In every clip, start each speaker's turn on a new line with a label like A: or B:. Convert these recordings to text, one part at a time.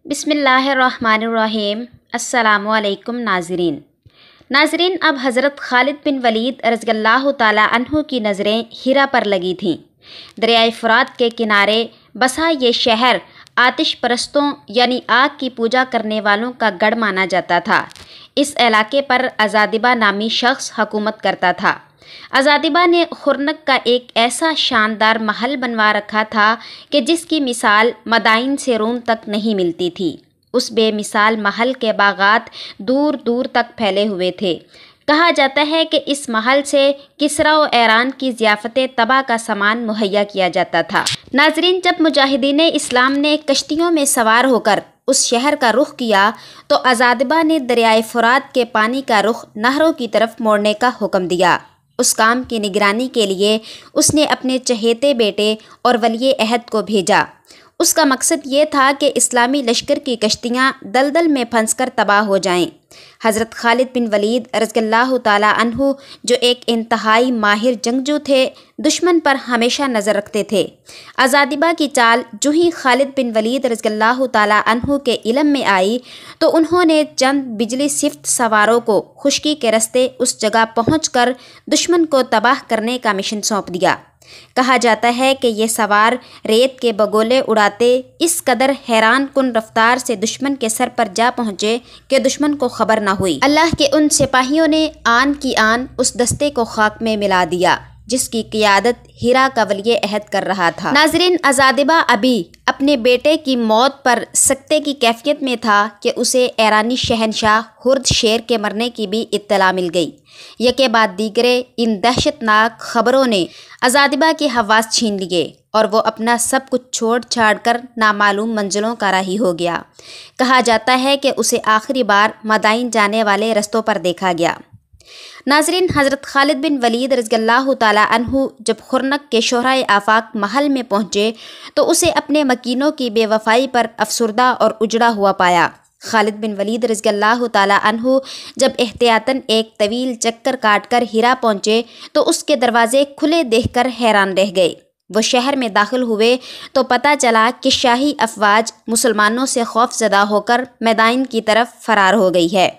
A: بسم اللہ الرحمن الرحیم۔ السلام علیکم ناظرین، اب حضرت خالد بن ولید رضی اللہ تعالی عنہ کی نظریں ہیرا پر لگی تھیں۔ دریائے فرات کے کنارے بسا یہ شہر آتش پرستوں یعنی آگ کی پوجا کرنے والوں کا گڑھ مانا جاتا تھا۔ اس علاقے پر ازادبہ نامی شخص حکومت کرتا تھا۔ ازادبہ نے خرنک کا ایک ایسا شاندار محل بنوا رکھا تھا کہ جس کی مثال مدائن سے روم تک نہیں ملتی تھی۔ اس بے مثال محل کے باغات دور دور تک پھیلے ہوئے تھے۔ کہا جاتا ہے کہ اس محل سے کسریٰ و ایران کی ضیافت طبع کا سامان مہیا کیا جاتا تھا۔ ناظرین، جب مجاہدین اسلام نے کشتیوں میں سوار ہو کر اس شہر کا رخ کیا تو ازادبہ نے دریائے فرات کے پانی کا رخ نہروں کی طرف موڑنے کا حکم دیا۔ اس کام کی نگرانی کے لیے اس نے اپنے چہیتے بیٹے اور ولی عہد کو بھیجا۔ اس کا مقصد یہ تھا کہ اسلامی لشکر کی کشتیاں دلدل میں پھنس کر تباہ ہو جائیں۔ حضرت خالد بن ولید رضی اللہ تعالی عنہ جو ایک انتہائی ماہر جنگجو تھے، دشمن پر ہمیشہ نظر رکھتے تھے۔ ازادبہ کی چال جو ہی خالد بن ولید رضی اللہ تعالی عنہ کے علم میں آئی تو انہوں نے چند بجلی صفت سواروں کو خشکی کے رستے اس جگہ پہنچ کر دشمن کو تباہ کرنے کا مشن سونپ دیا۔ کہا جاتا ہے کہ یہ سوار ریت کے بگولے اڑاتے اس قدر حیران کن رفتار سے دشمن کے سر پر جا پہنچے کہ دشمن کو خبر نہ ہوئی۔ اللہ کے ان سپاہیوں نے آن کی آن اس دستے کو خاک میں ملا دیا جس کی قیادت ہیرا کا ولی عہد کر رہا تھا۔ ناظرین، ازادبہ ابھی اپنے بیٹے کی موت پر سکتے کی کیفیت میں تھا کہ اسے ایرانی شہنشاہ ہرد شیر کے مرنے کی بھی اطلاع مل گئی۔ یکے بعد دیگرے ان دہشت ناک خبروں نے ازادبہ کے حواس چھین لیے اور وہ اپنا سب کچھ چھوڑ چھاڑ کر نامعلوم منزلوں کا راہی ہو گیا۔ کہا جاتا ہے کہ اسے آخری بار مدائن جانے والے رستوں پر دیکھا گیا۔ ناظرین، حضرت خالد بن ولید رضی اللہ تعالی عنہ جب خرنک کے شہرائے آفاق محل میں پہنچے تو اسے اپنے مکینوں کی بے وفائی پر افسردہ اور اجڑا ہوا پایا۔ خالد بن ولید رضی اللہ تعالی عنہ جب احتیاطاً ایک طویل چکر کاٹ کر ہیرا پہنچے تو اس کے دروازے کھلے دیکھ کر حیران رہ گئے۔ وہ شہر میں داخل ہوئے تو پتہ چلا کہ شاہی افواج مسلمانوں سے خوف زدہ ہو کر میدان کی طرف فرار ہو گئی ہے۔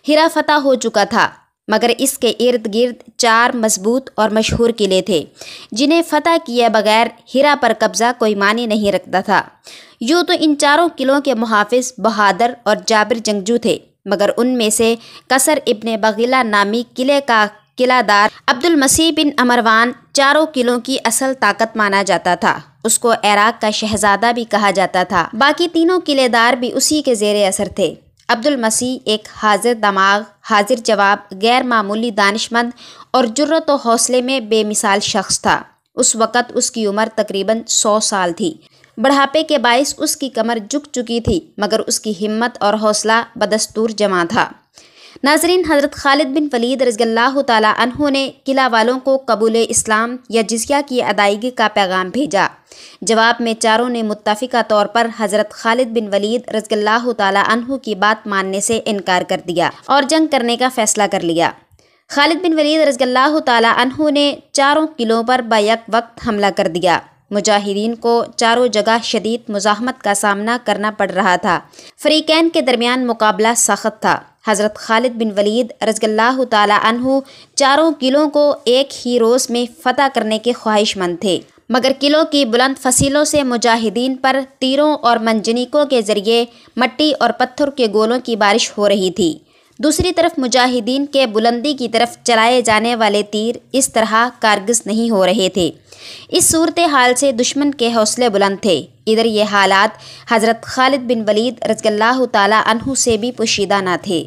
A: ہیرا فتح ہو چکا تھا، مگر اس کے ارد گرد 4 مضبوط اور مشہور قلعے تھے جنہیں فتح کیے بغیر ہیرا پر قبضہ کوئی معنی نہیں رکھتا تھا۔ یوں تو ان 4 قلعوں کے محافظ بہادر اور جابر جنگجو تھے، مگر ان میں سے قصر ابن بغیلہ نامی قلعے کا قلعہ دار عبد المسیح بن امروان 4 قلعوں کی اصل طاقت مانا جاتا تھا۔ اس کو عراق کا شہزادہ بھی کہا جاتا تھا۔ باقی 3 قلعے دار بھی اسی کے زیر اثر تھے۔ عبد المسیح ایک حاضر دماغ، حاضر جواب، غیر معمولی دانشمند اور جرأت و حوصلے میں بے مثال شخص تھا۔ اس وقت اس کی عمر تقریباً 100 سال تھی۔ بڑھاپے کے باعث اس کی کمر جھک چکی تھی، مگر اس کی ہمت اور حوصلہ بدستور جمع تھا۔ ناظرین، حضرت خالد بن ولید رضی اللہ تعالی عنہ نے قلعہ والوں کو قبول اسلام یا جزیہ کی ادائیگی کا پیغام بھیجا۔ جواب میں 4 نے متفقہ طور پر حضرت خالد بن ولید رضی اللہ تعالی عنہ کی بات ماننے سے انکار کر دیا اور جنگ کرنے کا فیصلہ کر لیا۔ خالد بن ولید رضی اللہ تعالی عنہ نے 4 قلعوں پر بیک وقت حملہ کر دیا۔ مجاہدین کو 4 جگہ شدید مزاحمت کا سامنا کرنا پڑ رہا تھا۔ فریقین کے درمیان مقابلہ سخت تھا۔ حضرت خالد بن ولید رضی اللہ تعالی عنہ 4 قلعوں کو ایک ہی روز میں فتح کرنے کے خواہش مند تھے، مگر قلعوں کی بلند فصیلوں سے مجاہدین پر تیروں اور منجنیقوں کے ذریعے مٹی اور پتھر کے گولوں کی بارش ہو رہی تھی۔ دوسری طرف مجاہدین کے بلندی کی طرف چلائے جانے والے تیر اس طرح کارگز نہیں ہو رہے تھے۔ اس صورتحال سے دشمن کے حوصلے بلند تھے۔ ادھر یہ حالات حضرت خالد بن ولید رضی اللہ تعالی عنہ سے بھی پوشیدہ نہ تھے۔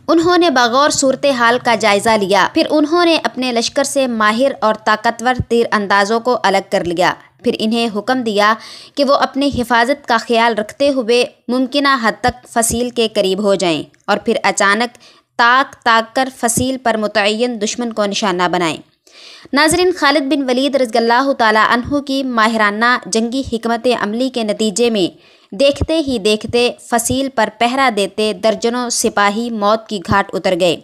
A: انہوں نے بغور صورتحال کا جائزہ لیا، پھر انہوں نے اپنے لشکر سے ماہر اور طاقتور تیر اندازوں کو الگ کر لیا۔ پھر انہیں حکم دیا کہ وہ اپنی حفاظت کا خیال رکھتے ہوئے ممکنہ حد تک فصیل کے قریب ہو جائیں اور پھر اچانک تاک کر فصیل پر متعین دشمن کو نشانہ بنائیں۔ ناظرین، خالد بن ولید رضی اللہ تعالی عنہ کی ماہرانہ جنگی حکمت عملی کے نتیجے میں دیکھتے ہی دیکھتے فصیل پر پہرا دیتے درجنوں سپاہی موت کی گھاٹ اتر گئے۔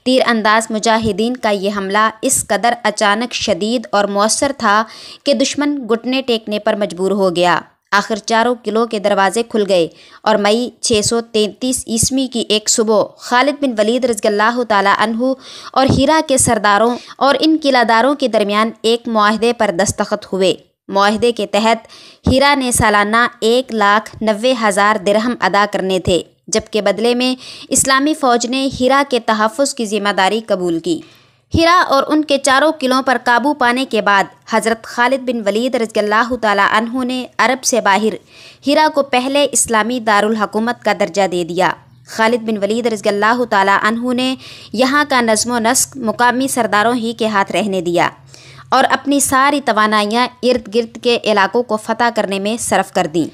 A: تیر انداز مجاہدین کا یہ حملہ اس قدر اچانک، شدید اور مؤثر تھا کہ دشمن گھٹنے ٹیکنے پر مجبور ہو گیا۔ آخر چاروں قلعوں کے دروازے کھل گئے اور مئی 633 عیسوی کی ایک صبح خالد بن ولید رضی اللہ تعالیٰ عنہ اور ہیرا کے سرداروں اور ان قلعہ داروں کے درمیان ایک معاہدے پر دستخط ہوئے۔ معاہدے کے تحت ہیرا نے سالانہ 1,90,000 درہم ادا کرنے تھے، جبکہ بدلے میں اسلامی فوج نے ہیرا کے تحفظ کی ذمہ داری قبول کی۔ ہیرا اور ان کے چاروں قلعوں پر قابو پانے کے بعد حضرت خالد بن ولید رضی اللہ تعالیٰ عنہ نے عرب سے باہر ہیرا کو پہلے اسلامی دارالحکومت کا درجہ دے دیا۔ خالد بن ولید رضی اللہ تعالیٰ عنہ نے یہاں کا نظم و نسق مقامی سرداروں ہی کے ہاتھ رہنے دیا اور اپنی ساری توانائیاں ارد گرد کے علاقوں کو فتح کرنے میں صرف کر دیں۔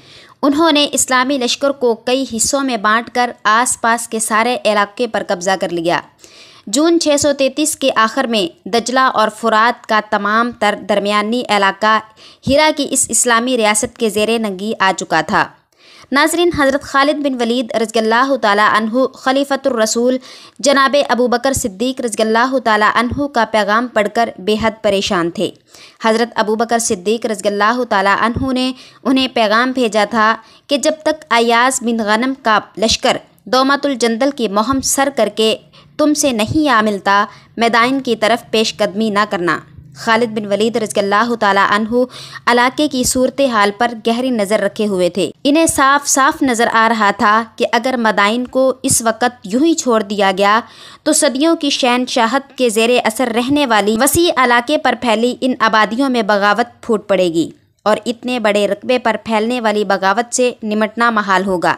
A: انہوں نے اسلامی لشکر کو کئی حصوں میں بانٹ کر آس پاس کے سارے علاقے پر قبضہ کر لیا۔ جون 633 کے آخر میں دجلہ اور فرات کا تمام تر درمیانی علاقہ ہیرا کی اس اسلامی ریاست کے زیر نگی آ چکا تھا۔ ناظرین، حضرت خالد بن ولید رضی اللہ تعالیٰ عنہ خلیفۃ الرسول جناب ابو بکر صدیق رضی اللہ تعالیٰ عنہ کا پیغام پڑھ کر بے حد پریشان تھے۔ حضرت ابو بکر صدیق رضی اللہ تعالیٰ عنہ نے انہیں پیغام بھیجا تھا کہ جب تک ایاز بن غنم کا لشکر دومت الجندل کی مہم سر کر کے تم سے نہیں آ ملتا، میدان کی طرف پیش قدمی نہ کرنا۔ خالد بن ولید رضی اللہ تعالیٰ عنہ علاقے کی صورتحال پر گہری نظر رکھے ہوئے تھے۔ انہیں صاف صاف نظر آ رہا تھا کہ اگر مدائن کو اس وقت یوں ہی چھوڑ دیا گیا تو صدیوں کی شہنشاہت کے زیر اثر رہنے والی وسیع علاقے پر پھیلی ان آبادیوں میں بغاوت پھوٹ پڑے گی اور اتنے بڑے رقبے پر پھیلنے والی بغاوت سے نمٹنا محال ہوگا۔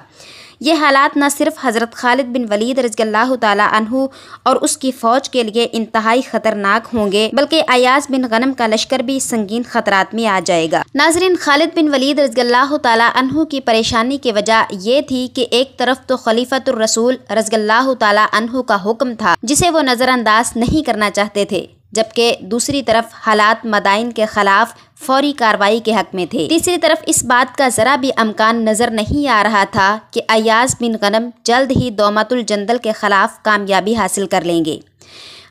A: یہ حالات نہ صرف حضرت خالد بن ولید رضی اللہ تعالیٰ عنہ اور اس کی فوج کے لیے انتہائی خطرناک ہوں گے، بلکہ ایاز بن غنم کا لشکر بھی سنگین خطرات میں آ جائے گا۔ ناظرین، خالد بن ولید رضی اللہ تعالیٰ عنہ کی پریشانی کی وجہ یہ تھی کہ ایک طرف تو خلیفۃ الرسول رضی اللہ تعالیٰ عنہ کا حکم تھا جسے وہ نظر انداز نہیں کرنا چاہتے تھے، جبکہ دوسری طرف حالات مدائن کے خلاف فوری کارروائی کے حق میں تھے۔ تیسری طرف اس بات کا ذرا بھی امکان نظر نہیں آ رہا تھا کہ ایاز بن غنم جلد ہی دومت الجندل کے خلاف کامیابی حاصل کر لیں گے۔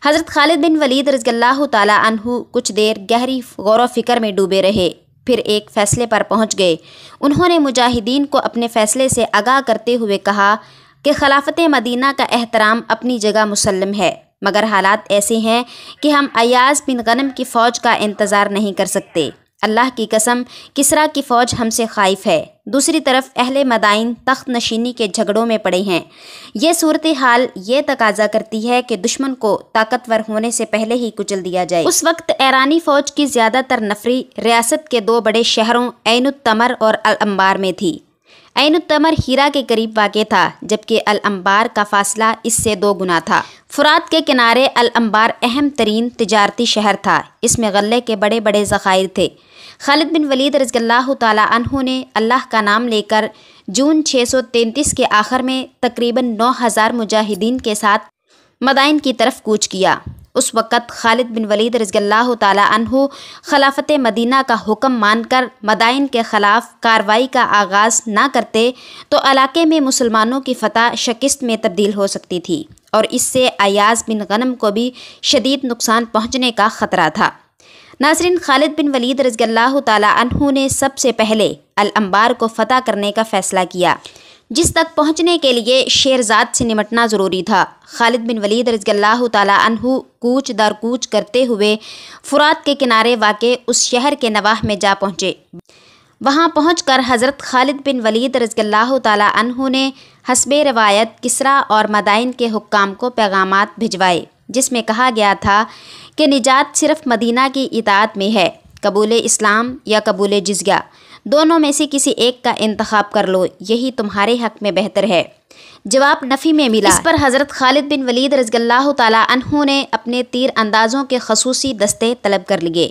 A: حضرت خالد بن ولید رضی اللہ تعالیٰ عنہ کچھ دیر گہری غور و فکر میں ڈوبے رہے، پھر ایک فیصلے پر پہنچ گئے۔ انہوں نے مجاہدین کو اپنے فیصلے سے آگاہ کرتے ہوئے کہا کہ خلافت مدینہ کا احترام اپنی جگہ مسلم ہے، مگر حالات ایسے ہیں کہ ہم ایاز بن غنم کی فوج کا انتظار نہیں کر سکتے۔ اللہ کی قسم، کسریٰ کی فوج ہم سے خائف ہے۔ دوسری طرف اہل مدائن تخت نشینی کے جھگڑوں میں پڑے ہیں۔ یہ صورتحال یہ تقاضا کرتی ہے کہ دشمن کو طاقتور ہونے سے پہلے ہی کچل دیا جائے۔ اس وقت ایرانی فوج کی زیادہ تر نفری ریاست کے دو بڑے شہروں عین التمر اور الانبار میں تھی۔ عین التمر ہیرا کے قریب واقع تھا، جبکہ الانبار کا فاصلہ اس سے 2 گنا تھا۔ فرات کے کنارے الانبار اہم ترین تجارتی شہر تھا، اس میں غلے کے بڑے بڑے ذخائر تھے۔ خالد بن ولید رضی اللہ تعالیٰ عنہ نے اللہ کا نام لے کر جون 633 کے آخر میں تقریباً 9,000 مجاہدین کے ساتھ مدائن کی طرف کوچ کیا۔ اس وقت خالد بن ولید رضی اللہ تعالیٰ عنہ خلافت مدینہ کا حکم مان کر مدائن کے خلاف کارروائی کا آغاز نہ کرتے تو علاقے میں مسلمانوں کی فتح شکست میں تبدیل ہو سکتی تھی اور اس سے ایاز بن غنم کو بھی شدید نقصان پہنچنے کا خطرہ تھا۔ ناظرین، خالد بن ولید رضی اللہ تعالیٰ عنہ نے سب سے پہلے الانبار کو فتح کرنے کا فیصلہ کیا، جس تک پہنچنے کے لیے شیرزاد سے نمٹنا ضروری تھا۔ خالد بن ولید رضی اللہ تعالیٰ عنہ کوچ در کوچ کرتے ہوئے فرات کے کنارے واقع اس شہر کے نواح میں جا پہنچے۔ وہاں پہنچ کر حضرت خالد بن ولید رضی اللہ تعالیٰ عنہ نے حسب روایت کسریٰ اور مدائن کے حکام کو پیغامات بھجوائے، جس میں کہا گیا تھا کہ نجات صرف مدینہ کی اطاعت میں ہے، قبول اسلام یا قبول جزیہ، دونوں میں سے کسی ایک کا انتخاب کر لو، یہی تمہارے حق میں بہتر ہے۔ جواب نفی میں ملا۔ اس پر حضرت خالد بن ولید رضی اللہ تعالیٰ عنہ نے اپنے تیر اندازوں کے خصوصی دستے طلب کر لیے۔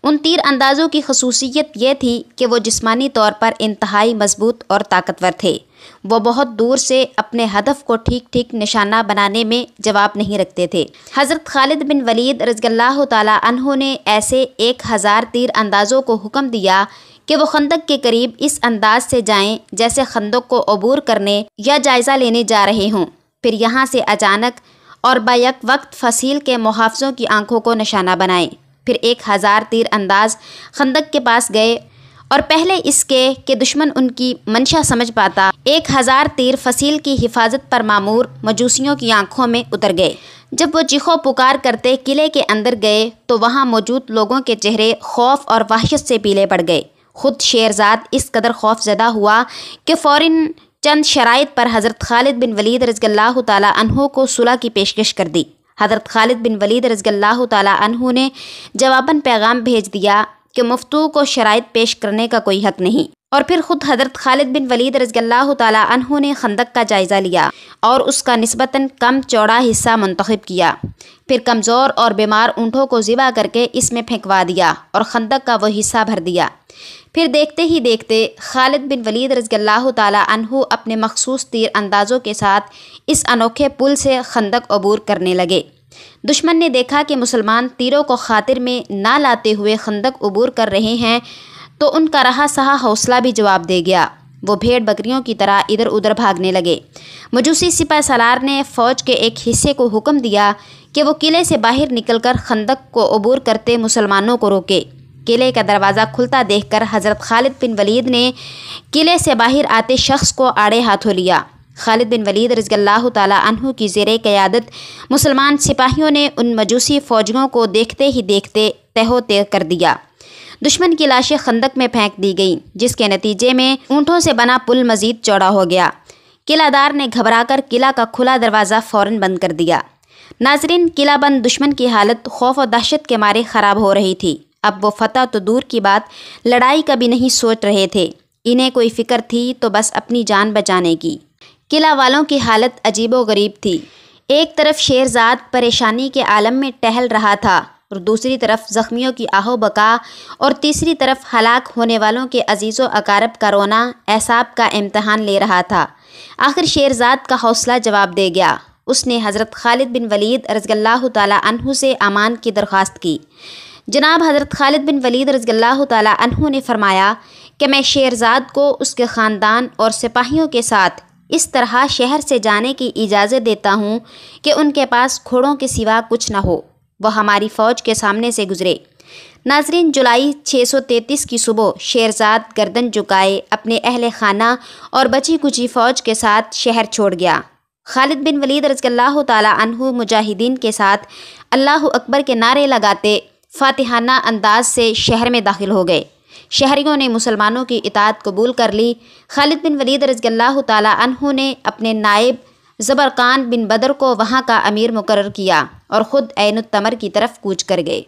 A: ان تیر اندازوں کی خصوصیت یہ تھی کہ وہ جسمانی طور پر انتہائی مضبوط اور طاقتور تھے۔ وہ بہت دور سے اپنے ہدف کو ٹھیک ٹھیک نشانہ بنانے میں جواب نہیں رکھتے تھے۔ حضرت خالد بن ولید رضی اللہ تعالیٰ عنہ نے ایسے 1000 تیر اندازوں کو حکم دیا کہ وہ خندق کے قریب اس انداز سے جائیں جیسے خندق کو عبور کرنے یا جائزہ لینے جا رہے ہوں، پھر یہاں سے اچانک اور بیک وقت فصیل کے محافظوں کی آنکھوں کو نشانہ بنائیں۔ پھر 1000 تیر انداز خندق کے پاس گئے اور پہلے اس کے کہ دشمن ان کی منشا سمجھ پاتا 1000 تیر فصیل کی حفاظت پر مامور مجوسیوں کی آنکھوں میں اتر گئے۔ جب وہ چیخو پکار کرتے قلعے کے اندر گئے تو وہاں موجود لوگوں کے چہرے خوف اور وحشت سے پیلے پڑ گئے۔ خود شیرزاد اس قدر خوف زدہ ہوا کہ فوراً چند شرائط پر حضرت خالد بن ولید رضی اللہ تعالیٰ عنہ کو صلح کی پیشکش کر دی۔ حضرت خالد بن ولید رضی اللہ تعالیٰ عنہ نے جواباً پیغام بھیج دیا کہ مفتو کو شرائط پیش کرنے کا کوئی حق نہیں، اور پھر خود حضرت خالد بن ولید رضی اللہ تعالیٰ عنہ نے خندق کا جائزہ لیا اور اس کا نسبتاً کم چوڑا حصہ منتخب کیا، پھر کمزور اور بیمار اونٹوں کو ذبح کر کے اس میں پھینکوا دیا اور خندق کا وہ حصہ بھر دیا۔ پھر دیکھتے ہی دیکھتے خالد بن ولید رضی اللہ تعالیٰ عنہ اپنے مخصوص تیر اندازوں کے ساتھ اس انوکھے پل سے خندق عبور کرنے لگے۔ دشمن نے دیکھا کہ مسلمان تیروں کو خاطر میں نہ لاتے ہوئے خندق عبور کر رہے ہیں تو ان کا رہا سہا حوصلہ بھی جواب دے گیا۔ وہ بھیڑ بکریوں کی طرح ادھر ادھر بھاگنے لگے۔ مجوسی سپہ سالار نے فوج کے ایک حصے کو حکم دیا کہ وہ قلعے سے باہر نکل کر خندق کو عبور کرتے مسلمانوں کو روکے۔ قلعے کا دروازہ کھلتا دیکھ کر حضرت خالد بن ولید نے قلعے سے باہر آتے شخص کو آڑے ہاتھوں لیا۔ خالد بن ولید رضی اللہ تعالیٰ عنہ کی زیر قیادت مسلمان سپاہیوں نے ان مجوسی فوجیوں کو دیکھتے ہی دیکھتے تہو تیغ کر دیا۔ دشمن کی لاشیں خندق میں پھینک دی گئیں، جس کے نتیجے میں اونٹوں سے بنا پل مزید چوڑا ہو گیا۔ قلعہ دار نے گھبرا کر قلعہ کا کھلا دروازہ فوراً بند کر دیا۔ ناظرین، قلعہ بند دشمن کی حالت خوف و دہشت کے مارے خراب ہو رہی تھی۔ اب وہ فتح تو دور کی بات لڑائی کا بھی نہیں سوچ رہے تھے، انہیں کوئی فکر تھی تو بس اپنی جان بچانے کی۔ قلعہ والوں کی حالت عجیب و غریب تھی۔ ایک طرف شیرزاد پریشانی کے عالم میں ٹہل رہا تھا اور دوسری طرف زخمیوں کی آہ و بکا، اور تیسری طرف ہلاک ہونے والوں کے عزیز و اقارب کا رونا اعصاب کا امتحان لے رہا تھا۔ آخر شیرزاد کا حوصلہ جواب دے گیا۔ اس نے حضرت خالد بن ولید رضی اللہ تعالیٰ عنہ سے امان کی درخواست کی۔ جناب حضرت خالد بن ولید رضی اللہ تعالیٰ عنہ نے فرمایا کہ میں شیرزاد کو اس کے خاندان اور سپاہیوں کے ساتھ اس طرح شہر سے جانے کی اجازت دیتا ہوں کہ ان کے پاس گھوڑوں کے سوا کچھ نہ ہو، وہ ہماری فوج کے سامنے سے گزرے۔ ناظرین، جولائی 633 کی صبح شیرزاد گردن جھکائے اپنے اہل خانہ اور بچی کچی فوج کے ساتھ شہر چھوڑ گیا۔ خالد بن ولید رضی اللہ تعالیٰ عنہ مجاہدین کے ساتھ اللہ اکبر کے نعرے لگاتے فاتحانہ انداز سے شہر میں داخل ہو گئے۔ شہریوں نے مسلمانوں کی اطاعت قبول کر لی۔ خالد بن ولید رضی اللہ تعالیٰ عنہ نے اپنے نائب زبرقان بن بدر کو وہاں کا امیر مقرر کیا اور خود عین التمر کی طرف کوچ کر گئے۔